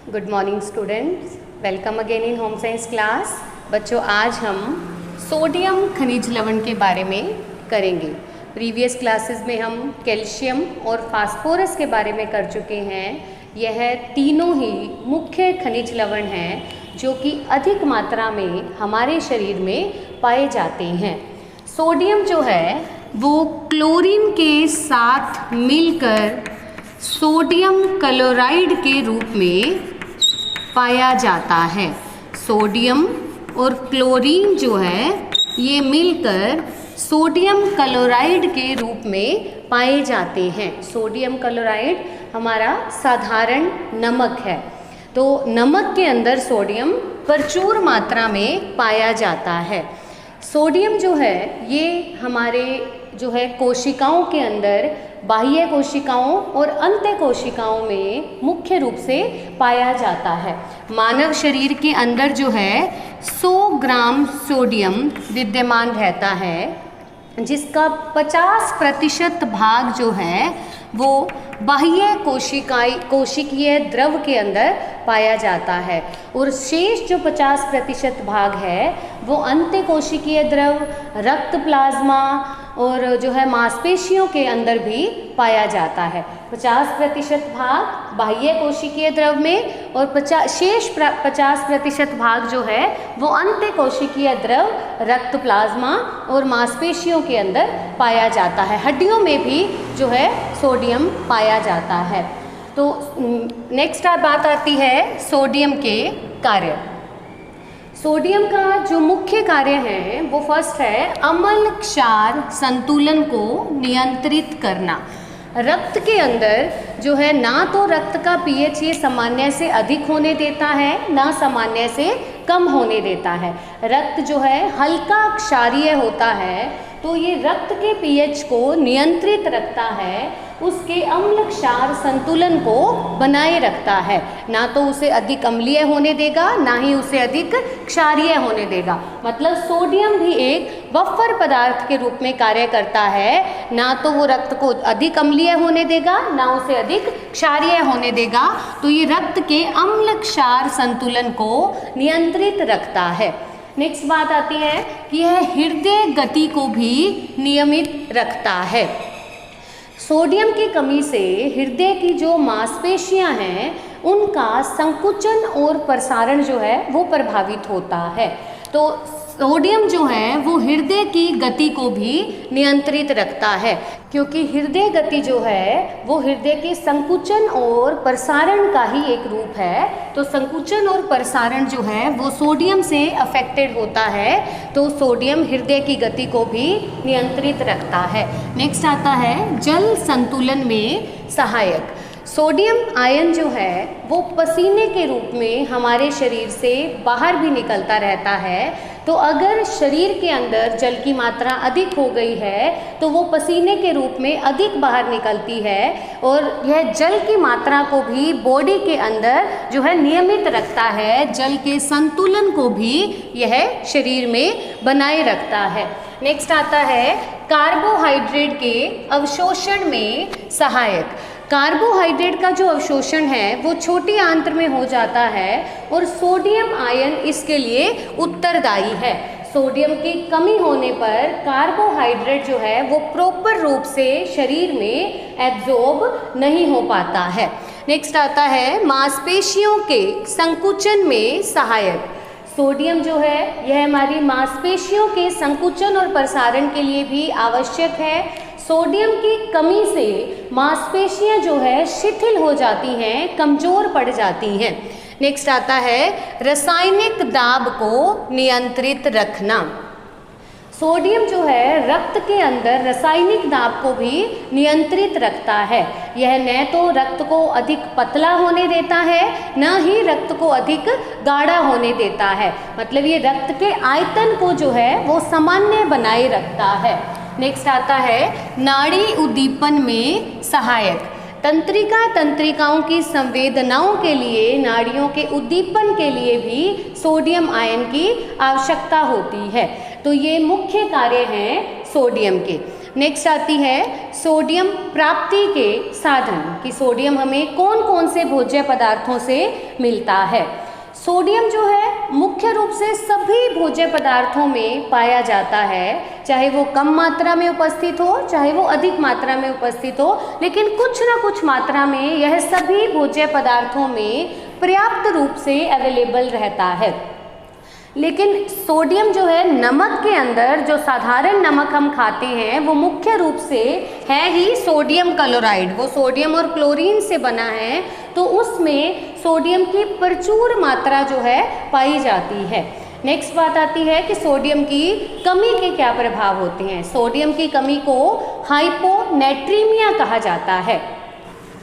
Good morning students, welcome again in home science class. बच्चों, आज हम सोडियम खनिज लवण के बारे में करेंगे। प्रीवियस क्लासेस में हम कैल्शियम और फास्फोरस के बारे में कर चुके हैं। यह तीनों ही मुख्य खनिज लवण हैं जो कि अधिक मात्रा में हमारे शरीर में पाए जाते हैं। सोडियम जो है वो क्लोरीन के साथ मिलकर सोडियम क्लोराइड के रूप में पाया जाता है। सोडियम और क्लोरीन जो है ये मिलकर सोडियम क्लोराइड के रूप में पाए जाते हैं। सोडियम क्लोराइड हमारा साधारण नमक है। तो नमक के अंदर सोडियम प्रचुर मात्रा में पाया जाता है। सोडियम जो है ये हमारे जो है कोशिकाओं के अंदर, बाह्य कोशिकाओं और अंत्य कोशिकाओं में मुख्य रूप से पाया जाता है। मानव शरीर के अंदर जो है 100 ग्राम सोडियम विद्यमान रहता है, जिसका 50% भाग जो है वो बाह्य कोशिकीय द्रव के अंदर पाया जाता है और शेष जो 50% भाग है वो अंत्य कोशिकीय द्रव, रक्त प्लाज्मा और जो है मांसपेशियों के अंदर भी पाया जाता है। 50% भाग बाह्य कोशिकीय द्रव में और शेष 50% भाग जो है वो अंत्य कोशिकीय द्रव, रक्त प्लाज्मा और मांसपेशियों के अंदर पाया जाता है। हड्डियों में भी जो है सोडियम पाया जाता है। तो नेक्स्ट बात आती है सोडियम के कार्य। सोडियम का जो मुख्य कार्य है वो फर्स्ट है अम्ल क्षार संतुलन को नियंत्रित करना। रक्त के अंदर जो है ना तो रक्त का पीएच ये सामान्य से अधिक होने देता है, ना सामान्य से कम होने देता है। रक्त जो है हल्का क्षारीय होता है, तो ये रक्त के पीएच को नियंत्रित रखता है, उसके अम्ल क्षार संतुलन को बनाए रखता है। ना तो उसे अधिक अम्लीय होने देगा, ना ही उसे अधिक क्षारीय होने देगा। मतलब सोडियम भी एक बफर पदार्थ के रूप में कार्य करता है। ना तो वो रक्त को अधिक अम्लीय होने देगा, ना उसे अधिक क्षारीय होने देगा। तो ये रक्त के अम्ल क्षार संतुलन को नियंत्रित रखता है। नेक्स्ट बात आती है कि यह हृदय गति को भी नियमित रखता है। सोडियम की कमी से हृदय की जो मांसपेशियां हैं उनका संकुचन और प्रसारण जो है वो प्रभावित होता है। तो सोडियम जो है वो हृदय की गति को भी नियंत्रित रखता है, क्योंकि हृदय गति जो है वो हृदय के संकुचन और प्रसारण का ही एक रूप है। तो संकुचन और प्रसारण जो है वो सोडियम से अफेक्टेड होता है, तो सोडियम हृदय की गति को भी नियंत्रित रखता है। नेक्स्ट आता है जल संतुलन में सहायक। सोडियम आयन जो है वो पसीने के रूप में हमारे शरीर से बाहर भी निकलता रहता है। तो अगर शरीर के अंदर जल की मात्रा अधिक हो गई है तो वो पसीने के रूप में अधिक बाहर निकलती है, और यह जल की मात्रा को भी बॉडी के अंदर जो है नियमित रखता है। जल के संतुलन को भी यह शरीर में बनाए रखता है। नेक्स्ट आता है कार्बोहाइड्रेट के अवशोषण में सहायक। कार्बोहाइड्रेट का जो अवशोषण है वो छोटी आंत्र में हो जाता है और सोडियम आयन इसके लिए उत्तरदायी है। सोडियम की कमी होने पर कार्बोहाइड्रेट जो है वो प्रॉपर रूप से शरीर में एब्जॉर्ब नहीं हो पाता है। नेक्स्ट आता है मांसपेशियों के संकुचन में सहायक। सोडियम जो है यह हमारी मांसपेशियों के संकुचन और प्रसारण के लिए भी आवश्यक है। सोडियम की कमी से मांसपेशियां जो है शिथिल हो जाती हैं, कमज़ोर पड़ जाती हैं। नेक्स्ट आता है रासायनिक दाब को नियंत्रित रखना। सोडियम जो है रक्त के अंदर रासायनिक दाब को भी नियंत्रित रखता है। यह न तो रक्त को अधिक पतला होने देता है, न ही रक्त को अधिक गाढ़ा होने देता है। मतलब ये रक्त के आयतन को जो है वो सामान्य बनाए रखता है। नेक्स्ट आता है नाड़ी उद्दीपन में सहायक। तंत्रिकाओं की संवेदनाओं के लिए, नाड़ियों के उद्दीपन के लिए भी सोडियम आयन की आवश्यकता होती है। तो ये मुख्य कार्य हैं सोडियम के। नेक्स्ट आती है सोडियम प्राप्ति के साधन, कि सोडियम हमें कौन कौन से भोज्य पदार्थों से मिलता है। सोडियम जो है मुख्य रूप से सभी भोज्य पदार्थों में पाया जाता है, चाहे वो कम मात्रा में उपस्थित हो चाहे वो अधिक मात्रा में उपस्थित हो, लेकिन कुछ ना कुछ मात्रा में यह सभी भोज्य पदार्थों में पर्याप्त रूप से अवेलेबल रहता है। लेकिन सोडियम जो है नमक के अंदर, जो साधारण नमक हम खाते हैं वो मुख्य रूप से है ही सोडियम क्लोराइड, वो सोडियम और क्लोरीन से बना है, तो उसमें सोडियम की प्रचुर मात्रा जो है पाई जाती है। नेक्स्ट बात आती है कि सोडियम की कमी के क्या प्रभाव होते हैं। सोडियम की कमी को हाइपोनेट्रीमिया कहा जाता है।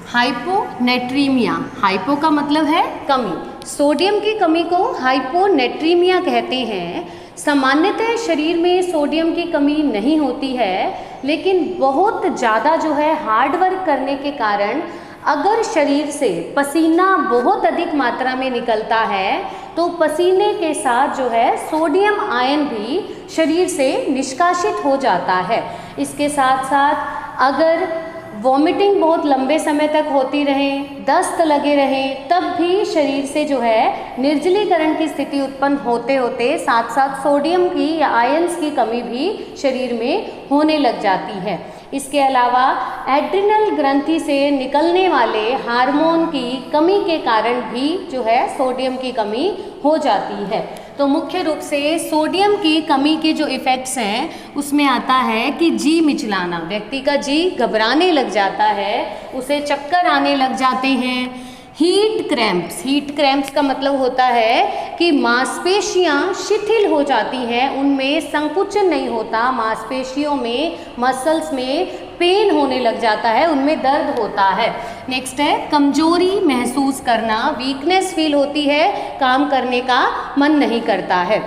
हाइपोनेट्रीमिया, हाइपो का मतलब है कमी, सोडियम की कमी को हाइपोनेट्रीमिया कहते हैं। सामान्यतः शरीर में सोडियम की कमी नहीं होती है, लेकिन बहुत ज़्यादा जो है हार्ड वर्क करने के कारण अगर शरीर से पसीना बहुत अधिक मात्रा में निकलता है तो पसीने के साथ जो है सोडियम आयन भी शरीर से निष्कासित हो जाता है। इसके साथ साथ अगर वॉमिटिंग बहुत लंबे समय तक होती रहे, दस्त लगे रहे, तब भी शरीर से जो है निर्जलीकरण की स्थिति उत्पन्न होते होते साथ साथ सोडियम की या आयंस की कमी भी शरीर में होने लग जाती है। इसके अलावा एड्रिनल ग्रंथि से निकलने वाले हार्मोन की कमी के कारण भी जो है सोडियम की कमी हो जाती है। तो मुख्य रूप से सोडियम की कमी के जो इफ़ेक्ट्स हैं उसमें आता है कि जी मिचलाना, व्यक्ति का जी घबराने लग जाता है, उसे चक्कर आने लग जाते हैं। हीट क्रैम्प्स, हीट क्रैम्प्स का मतलब होता है कि मांसपेशियां शिथिल हो जाती हैं, उनमें संकुचन नहीं होता, मांसपेशियों में मसल्स में पेन होने लग जाता है, उनमें दर्द होता है। नेक्स्ट है कमजोरी महसूस करना, वीकनेस फील होती है, काम करने का मन नहीं करता है।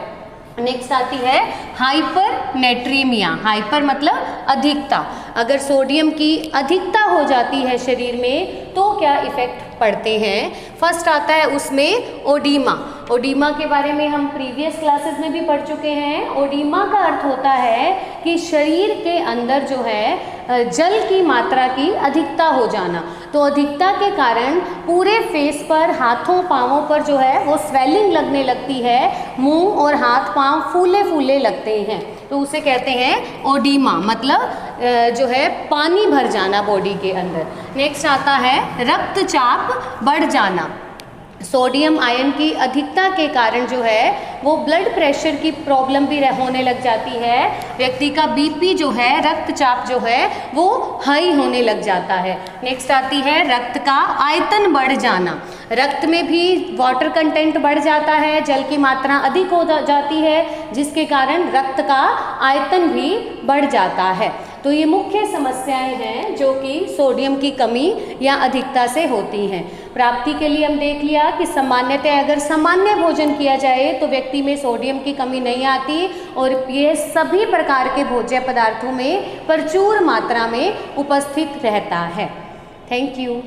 नेक्स्ट आती है हाइपरनेट्रीमिया, हाइपर मतलब अधिकता। अगर सोडियम की अधिकता हो जाती है शरीर में तो क्या इफ़ेक्ट पड़ते हैं। फर्स्ट आता है उसमें ओडीमा। ओडीमा के बारे में हम प्रीवियस क्लासेस में भी पढ़ चुके हैं। ओडीमा का अर्थ होता है कि शरीर के अंदर जो है जल की मात्रा की अधिकता हो जाना। तो अधिकता के कारण पूरे फेस पर, हाथों पाँवों पर जो है वो स्वेलिंग लगने लगती है, मुंह और हाथ पाँव फूले फूले लगते हैं, तो उसे कहते हैं ओडीमा, मतलब जो है पानी भर जाना बॉडी के अंदर। नेक्स्ट आता है रक्तचाप बढ़ जाना। सोडियम आयन की अधिकता के कारण जो है वो ब्लड प्रेशर की प्रॉब्लम भी होने लग जाती है। व्यक्ति का बीपी जो है, रक्तचाप जो है वो हाई होने लग जाता है। नेक्स्ट आती है रक्त का आयतन बढ़ जाना। रक्त में भी वाटर कंटेंट बढ़ जाता है, जल की मात्रा अधिक हो जाती है, जिसके कारण रक्त का आयतन भी बढ़ जाता है। तो ये मुख्य समस्याएं हैं जो कि सोडियम की कमी या अधिकता से होती हैं। प्राप्ति के लिए हम देख लिया कि सामान्यतः अगर सामान्य भोजन किया जाए तो व्यक्ति में सोडियम की कमी नहीं आती, और ये सभी प्रकार के भोज्य पदार्थों में प्रचुर मात्रा में उपस्थित रहता है। Thank you.